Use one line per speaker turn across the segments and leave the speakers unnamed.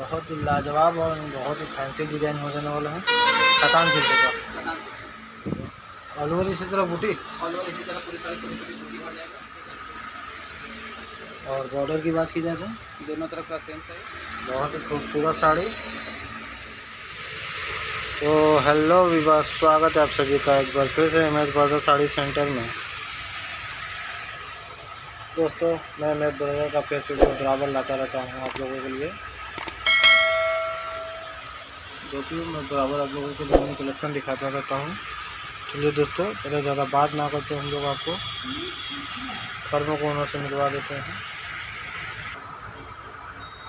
बहुत ही लाजवाब और बहुत ही फैंसी डिजाइन हो जाने वाला है। कतान सिल्क का ऑल ओवर इसी तरह बूटी,
ऑल ओवर इसी तरह पूरी सारी छोटी छोटी बूटी पड़ जाएगा।
और बॉर्डर की बात की जाए तो
दोनों तरफ का सेम साइज।
बहुत ही खूबसूरत साड़ी। तो हेलो विवाह, स्वागत है आप सभी का एक बार फिर से एमएस बाजार साड़ी सेंटर में। दोस्तों मैं एमएस बाजार का फेस वीडियो बराबर लाता रहता हूँ आप लोगों के लिए, जो कि मैं बराबर आप लोगों को नई कलेक्शन दिखाता रहता हूँ। चलिए दोस्तों, पहले ज़्यादा बात ना करते हम लोग आपको फर्मों को उन्होंने से मिलवा देते हैं।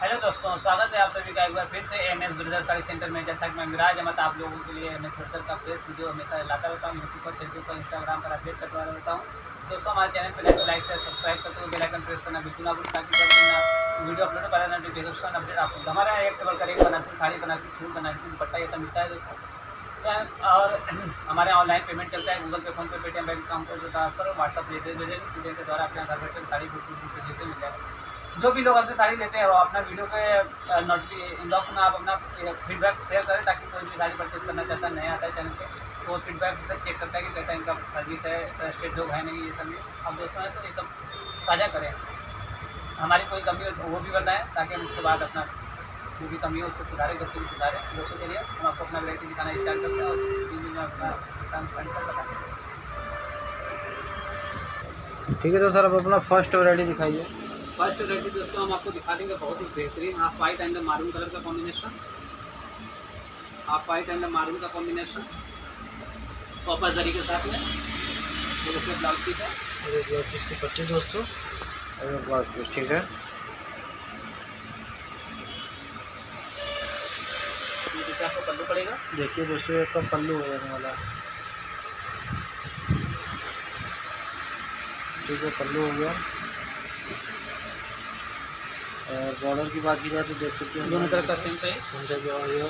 हेलो दोस्तों, स्वागत है आप सभी का एक बार फिर से एमएस ब्रदर साड़ी सेंटर में। जैसा कि मैं मिराज अहमद आप लोगों के लिए एमएस ब्रदर का फेस वीडियो हमेशा लाता रहता हूँ, यूट्यूब पर, फेसबुक पर, इंस्टाग्राम पर अपडेट करता रहता हूँ। दोस्तों हमारे चैनल पर लाइक से सब्सक्राइब करते हुए बेल आइकन प्रेस करना बिल्कुल ना भूलें, ताकि जब भी वीडियो अपलोड करा नोटिफिकेशन अपडेट आपको। हमारे यहाँ एक टेबल का एक बनारसी साड़ी, बनारसी फूल, बनारसी दुपट्टा ये सब मिलता है दोस्तों। और हमारे यहाँ ऑनलाइन पेमेंट चलता है, गूगल पे, फोन पे, पेटीएम, बैंक अकाउंट को ट्रांसफर, व्हाट्सअप भेजेंगे के द्वारा अपने घर बैठे साड़ी बुक मिल जाएगा। जो भी लोग हमसे साड़ी लेते हैं वो अपना वीडियो के इनबॉक्स में आप अपना फीडबैक शेयर करें, ताकि कोई भी साड़ी परचेज करना चाहता है, नया आता है चैनल पे, तो वो फीडबैक चेक करता है कि कैसा इनका सर्विस है, ट्रस्टेड लोग है नहीं, ये सब अब दोस्तों है तो ये सब साझा करें। हमारी कोई कमी हो तो वो भी बताएं, ताकि हम उसके बाद अपना जो भी कमी हो उसको सुधारें, गलती भी सुधारें। दोस्तों के लिए हम आपको अपना वैरायटी दिखाना स्टार्ट करते हैं और 3 दिन में अपना काम स्पेंड कर बताएँ।
ठीक है, तो सर अब अपना फर्स्ट वैरायटी दिखाइए।
फर्स्ट वैरायटी दोस्तों हम आपको दिखा देंगे बहुत ही बेहतरीन half white and maroon colour का कॉम्बिनेशन, हाफ वाइट एंड मारून का कॉम्बिनेशन कॉपर जरी के साथ में। ये देखिए ब्लाउज पीस है,
और ब्लाउज पीस की पट्टी दोस्तों, और ब्लाउज पीस ठीक है।
देखिए आपको पल्लू पड़ेगा।
देखिए दोस्तों एक का पल्लू हो जाने वाला है, ठीक है, पल्लू हो गया। और बॉर्डर की बात की जाए तो देख सकते हैं
दोनों तरफ का सेम साइज।
और ये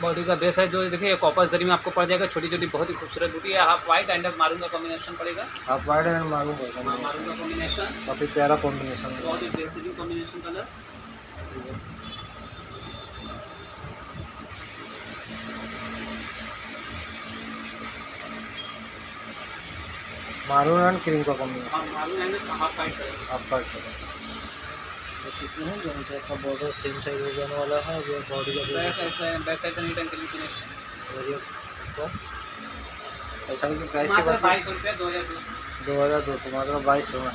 बॉडी का बेस है जो देखिए कॉपर जरी में आपको पड़ जाएगा, छोटी छोटी बहुत ही खूबसूरत बूटी है। हाफ वाइट एंड मारून का कॉम्बिनेशन पड़ेगा,
half white and maroon
maroon का कॉम्बिनेशन
काफ़ी प्यारा कॉम्बिनेशन है।
बहुत ही बेहतरीन combination colour.
Maroon and cream का कॉम्बिनेशन,
हाँ, maroon and half white colour.
Half white colour देख सकते हैं। दोनों तरफ का बॉर्डर सेम साइज हो जाने वाला है। और ये बॉडी का
बैक साइड से नीट एंड क्लीन फिनिश।
और ये पैसा की प्राइस की बात
2200 रुपये
2200 मात्र 2200 में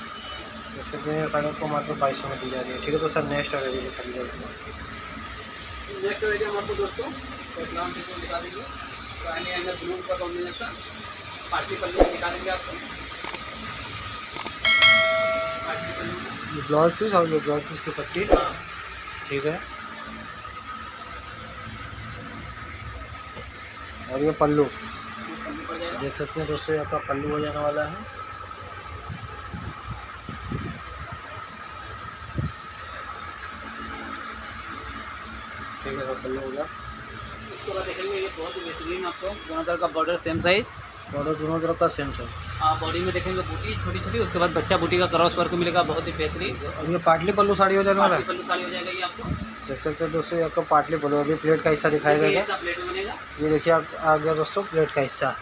देख सकते हैं। साड़ी को मात्र 2200 में दी जा रही है। ठीक है, तो सर नेक्स्ट वैरायटी दिखा दीजिए।
नेक्स्ट वैरायटी हम आपको दोस्तों प्रोग्राम से दिखा देंगे, रानी एंड ब्लू का कॉम्बिनेशन पार्टी पल्लू दिखा देंगे आपको। पार्टी पल्लू
ये ब्लाउज पीस और ये ब्लाउज पीस की पट्टी ठीक है। और ये पल्लू
पड़ जाएगा।
देख सकते हैं दोस्तों, आपका पल्लू हो जाने वाला है। ठीक है, पल्लू हो गया।
उसके बाद देखेंगे ये बहुत ही बेहतरीन आपको दोनों तरफ का बॉर्डर सेम साइज,
बॉर्डर दोनों तरफ का सेम साइज।
हाँ बॉडी में देखेंगे बूटी छोटी छोटी, उसके बाद बच्चा बूटी का क्रॉस वर्क मिलेगा बहुत ही बेहतरीन।
और ये पाटली पल्लू साड़ी हो जाने वाला है।
पल्लू साड़ी हो जाएगा ये आपको।
देख सकते हैं दोस्तों, ये आपका पाटली पल्लू। अभी प्लेट का हिस्सा दिखाया
ये
गया।
ऐसा प्लेट में बनेगा।
ये देखिए आ गया दोस्तों प्लेट का हिस्सा।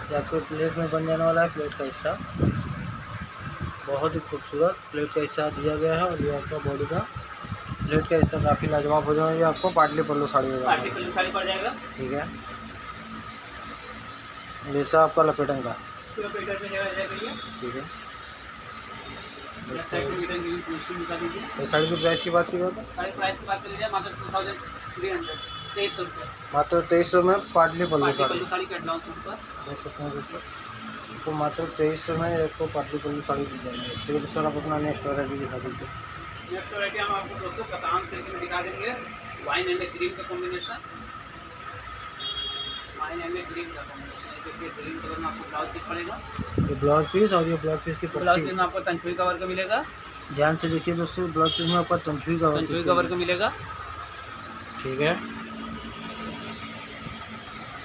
ये आपको प्लेट में बन जाने वाला है। प्लेट का हिस्सा बहुत ही खूबसूरत प्लेट का हिस्सा दिया गया है। और ये आपका बॉडी का प्लेट का हिस्सा काफ़ी लाजवाब हो जाएगा। ये आपको पाटली पल्लू साड़ी हो
पार्टी
जाएगा।
पल्लू साड़ी पड़ जाएगा।
ठीक है, जैसा आपका लपेटन का
पूरा पेटर में जगह जाएगा ये।
ठीक है।
लेफ्ट साइड से मीटर की फिनिशिंग दिखा दीजिए।
इस साड़ी की प्राइस की बात की जाए तो
साड़ी प्राइस की बात कर लीजिए मात्र 2300 2300 रुपये।
मात्र 2300 में पाटली पल्लू
पार्टी
साड़ी
पल्लू साड़ी का एडवांस पर
देख सकते हैं दोस्तों। तो मात्र 2300 में आपको पाटली पल्लू साड़ी दी जाएगी। ठीक है, तो सर आप अपना नेक्स्ट वैरायटी दिखा दीजिए।
नेक्स्ट वैरायटी हम आपको दोस्तों कतान सिल्क में दिखा देंगे, वाइन एंड क्रीम का कॉम्बिनेशन, वाइन एंड क्रीम का कॉम्बिनेशन। देखिए ग्रीन कलर में आपको ब्लाउज पीस पड़ेगा।
ये ब्लाउज पीस और ये ब्लाउज पीस की
ब्लाउज
पट्टी
पीस में आपको तंचुई का वर्क मिलेगा।
ध्यान से देखिए दोस्तों, ब्लाउज पीस में आपका तंचुई का
वर्क मिलेगा।
ठीक है।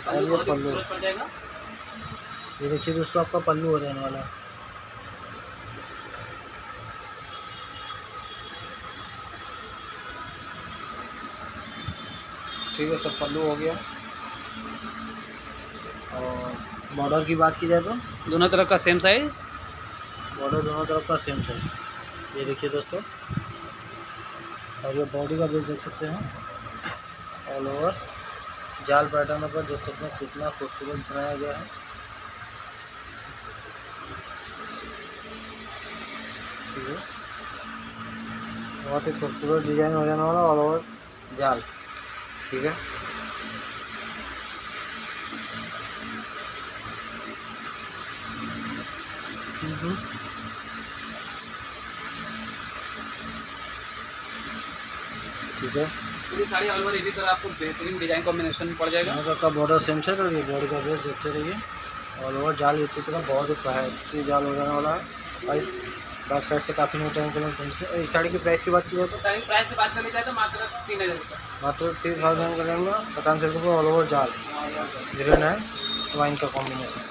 और ये पल्लू
पड़ जाएगा।
ये देखिए दोस्तों, आपका पल्लू हो जाने वाला है। ठीक है सर, पल्लू हो गया। और बॉर्डर की बात की जाए तो
दोनों तरफ का सेम साइज,
बॉर्डर दोनों तरफ का सेम साइज। ये देखिए दोस्तों, और ये बॉडी का बेस देख सकते हैं। ऑल ओवर जाल पैटर्न पर देख सकते हैं कितना खूबसूरत बनाया गया है। ठीक है, बहुत ही खूबसूरत डिजाइन हो जाने वाला ऑल ओवर जाल। ठीक है, ठीक है।
पूरी साड़ी ऑल ओवर इसी तरह आपको बेहतरीन डिजाइन कॉम्बिनेशन पड़ जाएगा।
दोनों का बॉर्डर सेम से, तो ये बॉडी का बेस देखते रहिए। ऑल ओवर जाल इसी तरह बहुत ही फैंसी जाल हो जाने वाला है। और बैक साइड से काफ़ी न्यू टाइम के इस साड़ी की प्राइस की बात की जाए तो
साड़ी प्राइस की बात करी जाए तो मात्र 3000 रुपये,
मात्र 3000 के रेंज में 55 रुपये ऑल ओवर जाल। ग्रीन है वाइन का कॉम्बिनेशन।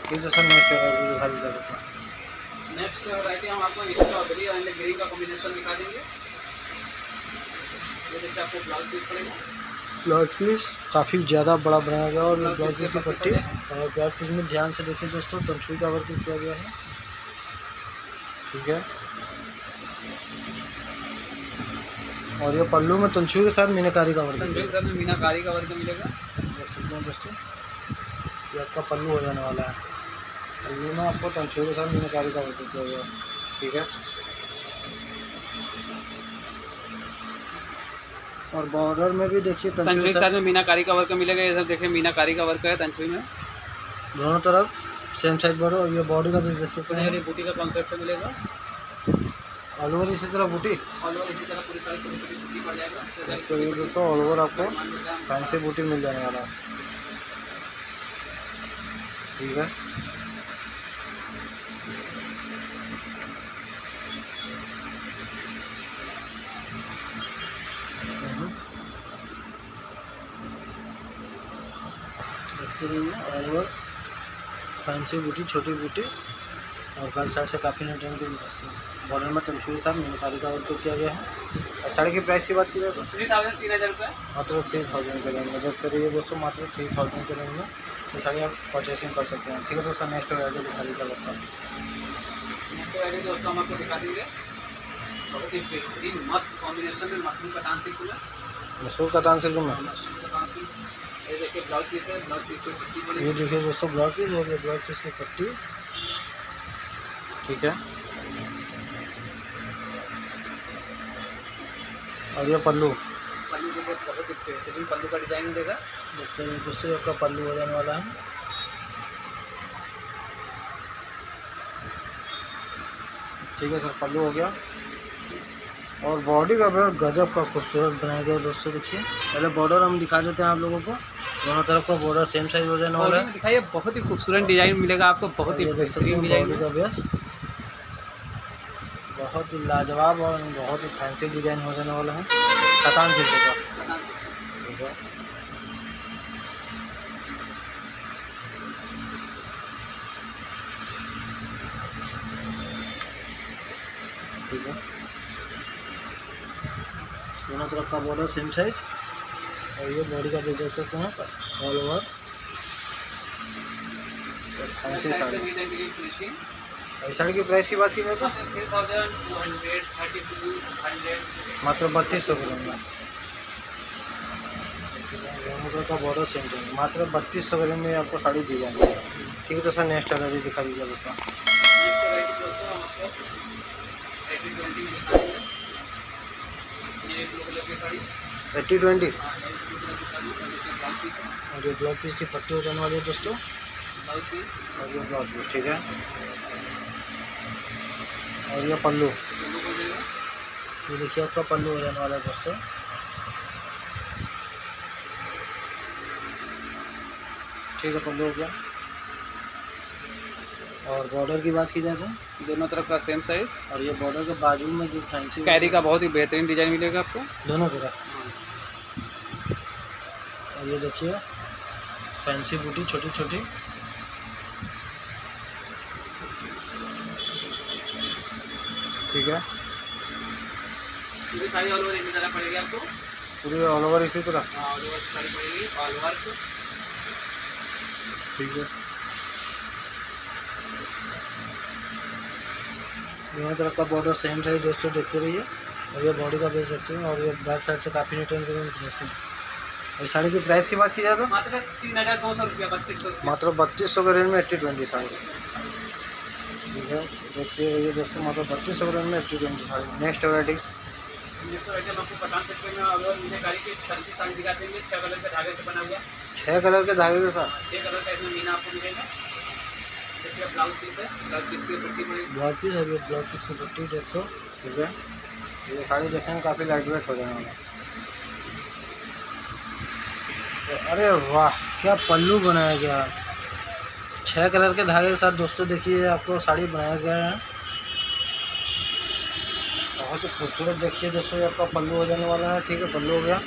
ठीक है सर, नेक्स्ट दिखा दीजिए।
नेक्स्ट वैरायटी हम आपको स्ट्रॉबेरी एंड ग्रीन का कॉम्बिनेशन दिखा देंगे। ये देखिए आपको ब्लाउज पीस पड़ेगा।
ब्लाउज पीस काफ़ी ज़्यादा बड़ा बनाया गया और ब्लाउज पीस की पट्टी और ब्लाउज पीस में ध्यान से देखिए दोस्तों, तंछुई का वर्क किया गया है। ठीक है, और ये पल्लू में तंछुई के साथ मीनाकारी का वर्क
तंजोर सर में मीनाकारी का वर्क मिलेगा।
देख सकते हैं दोस्तों, ये आपका पल्लू हो जाने वाला है। पल्लू में आपको तंछुई के साथ मीनाकारी का वर्क किया गया है। ठीक है, और बॉर्डर में भी देखिए
तंजोर के साथ में मीनाकारी का वर्क मिलेगा। ये सब देखिए मीनाकारी का वर्क है तंजोर में,
दोनों तरफ सेम साइज बॉर्डर। और ये बॉडी का भी देख सकते हैं,
ये बूटी का कॉन्सेप्ट मिलेगा।
ऑल ओवर इसी तरह बूटी।
ऑल ओवर इसी तरह पूरी सारी छोटी छोटी बूटी पड़ जाएगा।
तो ये दोस्तों ऑल ओवर आपको फैंसी बूटी मिल जाने वाला है। ठीक है, देखते रहिए ऑल ओवर फैंसी बूटी, छोटी बूटी और बैक साइड से काफ़ी न्यू टाइम के बॉर्डर में तंछुई के साथ मीनाकारी का वर्क किया गया है। और साड़ी की प्राइस की बात की जाए तो
3000 रुपये,
मात्र 3000 के रेंज में। देखते रहिए दोस्तों, मात्र 3000 के रेंज में ये साड़ी आप परचेसिंग कर सकते हैं। ठीक है दोस्तों, नेक्स्ट वैरायटी दिखा दीजिए लगता है।
नेक्स्ट वैरायटी दोस्तों हम आपको दिखा देंगे बहुत ही बेहतरीन मस्त कॉम्बिनेशन में मशरूम कटान सिल्क में।
मसूर कतान सिल्क में
मशरूम कटान सिल्क, ये देखिए ब्लाउज पीस है। ब्लाउज पीस की पट्टी
ये
मिलेगी।
देखिए दोस्तों ब्लाउज पीस और ये ब्लाउज पीस की पट्टी। ठीक है, और ये पल्लू।
पल्लू देखिए बहुत ही बेहतरीन पल्लू का डिजाइन मिलेगा।
देखते हैं दोस्तों, आपका पल्लू हो जाने वाला है। ठीक है सर, पल्लू हो गया। और बॉडी का भी गजब का खूबसूरत बनाया गया दोस्तों। देखिए, पहले बॉर्डर हम दिखा देते हैं आप लोगों को। दोनों तरफ का बॉर्डर सेम साइज हो जाने वाला है।
दिखाइए, बहुत ही खूबसूरत डिजाइन मिलेगा आपको, बहुत ही बेहतरीन डिजाइन
बॉडी का बेस बहुत ही लाजवाब और बहुत ही फैंसी डिजाइन हो जाने वाला है कतान सिल्क का। ठीक है, ठीक है, दोनों तरफ का बॉर्डर सेम साइज और ये बॉडी का बेस देख सकते हैं ऑल ओवर फैंसी साड़ी। इस साड़ी की प्राइस की बात की जाए तो
3200
मात्र 3200 में। दोनों का बॉर्डर सेम है, मात्र 3200 में आपको साड़ी दी जाएगी। ठीक है तो सर, नेक्स्ट वैरायटी दिखा दीजिए दोस्तों। 80-20 और ये ब्लाउज पीस की पट्टी हो जाने वाली है दोस्तों, और ये ब्लाउज पीस। ठीक है, और ये पल्लू, ये देखिए आपका पल्लू हो जाने वाला है दोस्तों। ठीक है, पल्लू हो गया। और बॉर्डर की बात की जाए तो
दोनों तरफ का सेम साइज
और ये बॉर्डर के बाजू में जो फैंसी
कैरी का बहुत ही बेहतरीन डिजाइन मिलेगा आपको
दोनों तरफ। और ये देखिए फैंसी बूटी छोटी छोटी। ठीक है,
सारी ऑल ओवर पड़ेगी आपको
पूरी ऑल ओवर इसी तरह।
हाँ ऑल ओवर साड़ी पड़ेगी, ऑल वर्क।
ठीक है, दोनों तरफ का बॉर्डर सेम साइज दोस्तों देखते रहिए। और ये बॉडी का बेस देखते हैं, और ये बैक साइड से काफ़ी नीट एंड क्लीन फिनिशिंग। और साड़ी की प्राइस की बात की जाए तो
मात्र 3200 रुपया, 3200 रुपया।
मात्र 3200 के रेंज में 80-20 साड़ी। ठीक है, देखिए ये दोस्तों मात्र 3200 के रेंज में 80-20 साड़ी। नेक्स्ट वैरायटी
जिसको वैसे हम आपको पठान सेक्टर में और मीनाकारी की छल की साड़ी दिखा देंगे, 6 कलर के धागे से बना हुआ।
6 कलर के धागे के साथ
6 कलर का इसमें मीना आपको मिलेगा। देखिए ब्लाउज पीस है, ब्लाउज पीस की पट्टी पड़ेगी।
ब्लाउज पीस है, ये ब्लाउज पीस की पट्टी देखो। ठीक है, ये साड़ी देखने में काफ़ी लाइट वेट हो जाने वाला। तो अरे वाह, क्या पल्लू बनाया गया है। 6 कलर के धागे के साथ दोस्तों देखिए आपको साड़ी बनाया गया है। बहुत ही खूबसूरत देखिए दोस्तों, आपका पल्लू हो जाने वाला है। ठीक है, पल्लू हो गया।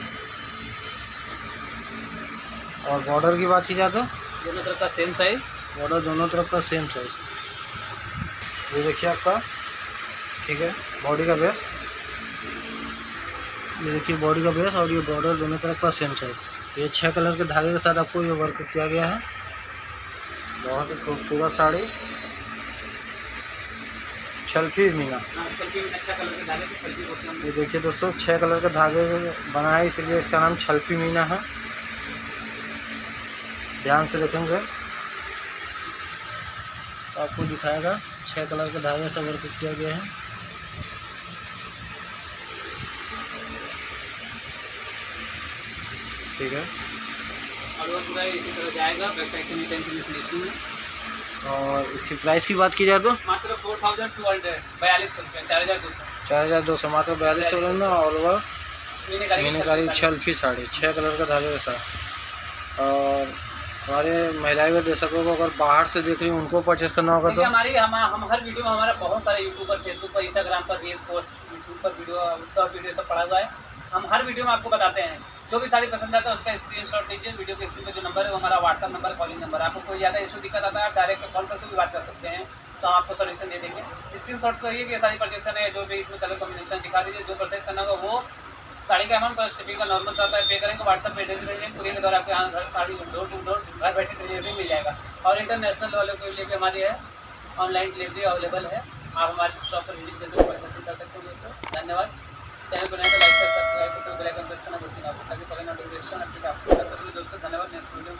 और बॉर्डर की बात की जाए तो
दोनों तरफ का सेम साइज,
बॉर्डर दोनों तरफ का सेम साइज। ये देखिए आपका, ठीक है, बॉडी का बेस, ये देखिए बॉडी का बेस, और ये बॉर्डर दोनों तरफ का सेम साइज। ये 6 कलर के धागे के साथ आपको ये वर्क किया गया है। बहुत ही खूबसूरत साड़ी, छल्फी मीना।
अच्छा कलर के धागे से छल्फी बोलते हैं हम।
ये देखिए दोस्तों 6 कलर के धागे बना है, इसलिए इसका नाम छल्फी मीना है। ध्यान से देखेंगे तो आपको दिखाएगा 6 कलर के धागे से वर्क किया गया है। ठीक है,
और वो पूरा इसी तरह जाएगा, बैक साइड से नीचे फिनिशिंग में।
और इसकी प्राइस की बात की जाए तो
मात्र 4200, 4200 रुपया, 4200।
4200, मात्र 4200 में ऑल ओवर
मीनाकारी
मीनाकारी छल्फी साड़ी 6 कलर के धागे के साथ। और हमारे महिलाएं व दर्शकों को अगर बाहर से देख रही हैं उनको परचेस करना होगा तो
हमारी हम हर वीडियो में, हमारा बहुत सारे यूट्यूब पर, फेसबुक पर, इंस्टाग्राम पर, रील पोस्ट, यूट्यूब पर वीडियो, सब वीडियो सब पड़ा हुआ है। हम हर वीडियो में आपको बताते हैं, जो भी साड़ी पसंद आता है उसका स्क्रीनशॉट लीजिए। वीडियो के स्क्रीन पर जो नंबर है वो हमारा व्हाट्सअप नंबर, कॉलिंग नंबर। आपको कोई ज़्यादा इशू दिक्कत आता है, आप डायरेक्ट कॉल करके भी बात कर सकते हैं, तो हम आपको सोल्यूशन दे देंगे। स्क्रीनशॉट करिए कि साड़ी परचेज करना है, जो भी इसमें कलर कॉम्बिनेशन दिखा दीजिए। जो परचेज करना होगा वो साड़ी का अमाउंट पर शिपिंग का नॉर्मल रहता है, पे करेंगे, व्हाट्सएप पे भेज देंगे, कुरियर के द्वारा आपके यहाँ घर साड़ी डोर टू डोर घर बैठे डिलीवरी मिल जाएगा। और इंटरनेशनल वालों के लिए भी हमारी है ऑनलाइन डिलीवरी अवेलेबल है। आप हमारे शॉप पर विजिट करके परचेज कर सकते हैं दोस्तों। धन्यवाद। चैनल को लाइक सब्सक्राइब करके बेल आइकन प्रेस करना भूलिए, ताकि पहले नोटिफिकेशन आपको कर सके दोस्तों। धन्यवाद। नेक्स्ट वीडियो में